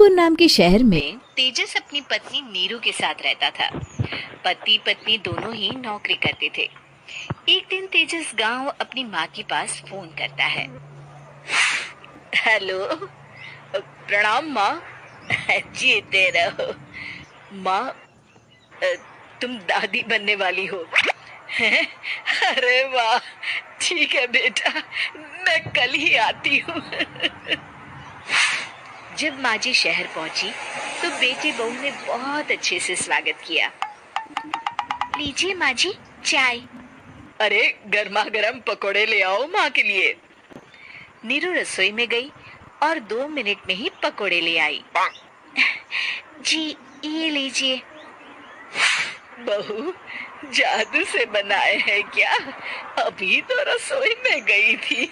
रायपुर नाम के शहर में तेजस अपनी पत्नी नीरू के साथ रहता था। पति पत्नी दोनों ही नौकरी करते थे। एक दिन तेजस गांव अपनी माँ के पास फोन करता है। हेलो, प्रणाम माँ। जीते रहो माँ, तुम दादी बनने वाली हो। अरे वाह, ठीक है बेटा, मैं कल ही आती हूँ। जब माँ जी शहर पहुंची तो बेटे बहू ने बहुत अच्छे से स्वागत किया। लीजिए माँ जी चाय। अरे गर्मा गर्म पकोड़े ले आओ माँ के लिए। नीरू रसोई में गई और 2 मिनट में ही पकोड़े ले आई। जी ये लीजिए। बहू जादू से बनाए हैं क्या? अभी तो रसोई में गई थी।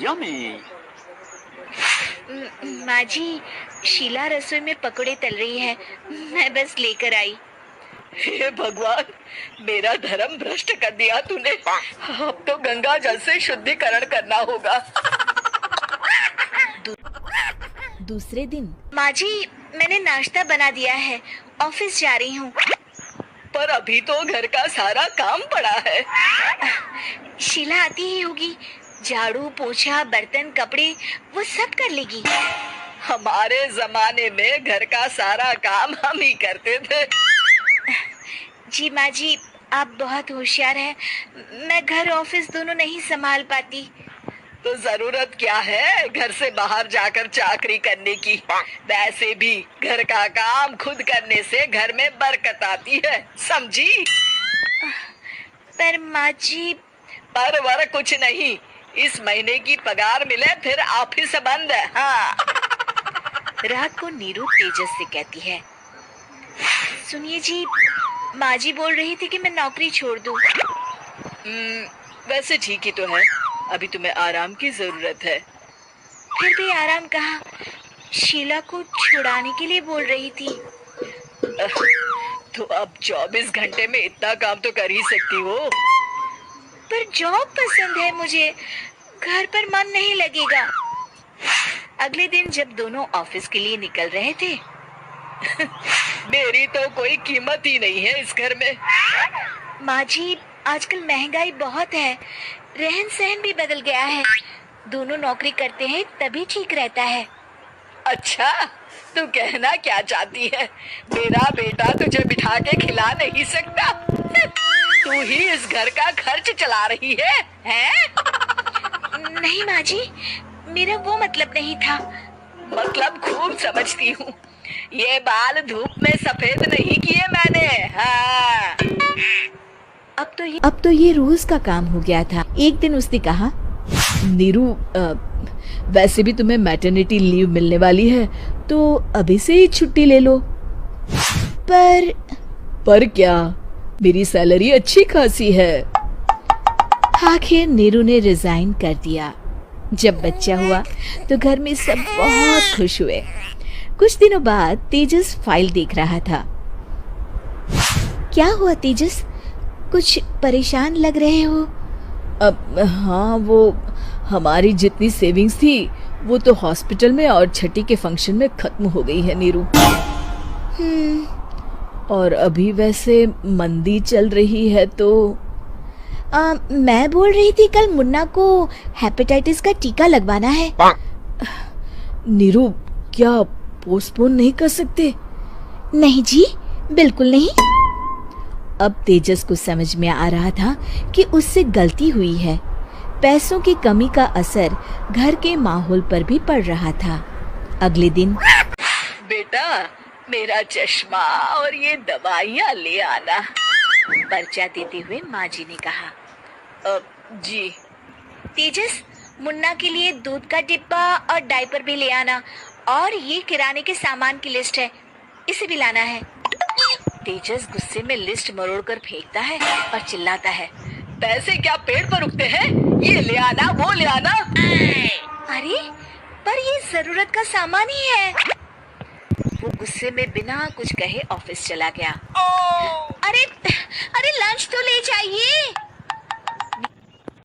यम्मी। माँ जी, शीला रसोई में पकोड़े तल रही है, मैं बस लेकर आई। हे भगवान, मेरा धर्म भ्रष्ट कर दिया तूने। अब तो गंगा जल से शुद्धिकरण करना होगा। दूसरे दिन माँ जी, मैंने नाश्ता बना दिया है, ऑफिस जा रही हूँ। पर अभी तो घर का सारा काम पड़ा है। शीला आती ही होगी, झाड़ू पोछा बर्तन कपड़े वो सब कर लेगी। हमारे जमाने में घर का सारा काम हम ही करते थे। जी माँ जी, आप बहुत होशियार हैं, मैं घर ऑफिस दोनों नहीं संभाल पाती। तो जरूरत क्या है घर से बाहर जाकर चाकरी करने की? वैसे भी घर का काम खुद करने से घर में बरकत आती है, समझी? पर माँ जी, पर वर कुछ नहीं, इस महीने की पगार मिले फिर ऑफिस बंद है। हाँ। रात को नीरू तेजस से कहती है, सुनिए जी, माँ जी बोल रही थी कि मैं नौकरी छोड़ दूं। वैसे ठीक ही तो है, अभी तुम्हें आराम की जरूरत है। फिर भी आराम कहाँ, शीला को छुड़ाने के लिए बोल रही थी। तो अब 24 घंटे में इतना काम तो कर ही सकती हो। पर जॉब पसंद है मुझे, घर पर मन नहीं लगेगा। अगले दिन जब दोनों ऑफिस के लिए निकल रहे थे, मेरी तो कोई कीमत ही नहीं है इस घर में। माँ जी, आजकल महंगाई बहुत है, रहन सहन भी बदल गया है, दोनों नौकरी करते हैं तभी ठीक रहता है। अच्छा, तू कहना क्या चाहती है? मेरा बेटा तुझे बिठा के खिला नहीं सकता? तू ही इस घर का खर्च चला रही है, हैं? नहीं माँ जी, मेरा वो मतलब नहीं था। मतलब खूब समझती हूँ, ये बाल धूप में सफेद नहीं किए मैंने। हाँ। अब तो ये रोज का काम हो गया था। एक दिन उसने कहा, नीरू, वैसे भी तुम्हें मैटरनिटी लीव मिलने वाली है, तो अभी से ही छुट्टी ले लो। पर क्या, मेरी सैलरी अच्छी खासी है। आखिर नीरू ने रिजाइन कर दिया। जब बच्चा हुआ तो घर में सब बहुत खुश हुए। कुछ दिनों बाद तेजस फाइल देख रहा था। क्या हुआ तेजस, कुछ परेशान लग रहे हो? अब हाँ, वो हमारी जितनी सेविंग्स थी वो तो हॉस्पिटल में और छठी के फंक्शन में खत्म हो गई है नीरू। और अभी वैसे मंदी चल रही है तो मैं बोल रही थी कल मुन्ना को हेपेटाइटिस का टीका लगवाना है। नीरू, क्या पोस्टपोन नहीं कर सकते? नहीं जी, बिल्कुल नहीं। अब तेजस को समझ में आ रहा था कि उससे गलती हुई है। पैसों की कमी का असर घर के माहौल पर भी पड़ रहा था। अगले दिन, बेटा मेरा चश्मा और ये दवाइयाँ ले आना, पर्चा देते हुए माँ जी ने कहा। जी। तेजस, मुन्ना के लिए दूध का डिब्बा और डायपर भी ले आना, और ये किराने के सामान की लिस्ट है, इसे भी लाना है। तेजस गुस्से में लिस्ट मरोड़कर फेंकता है और चिल्लाता है, पैसे क्या पेड़ पर उगते हैं? ये ले आना, वो ले आना। अरे पर ये जरूरत का सामान ही है। वो गुस्से में बिना कुछ कहे ऑफिस चला गया। अरे लंच तो ले जाइए।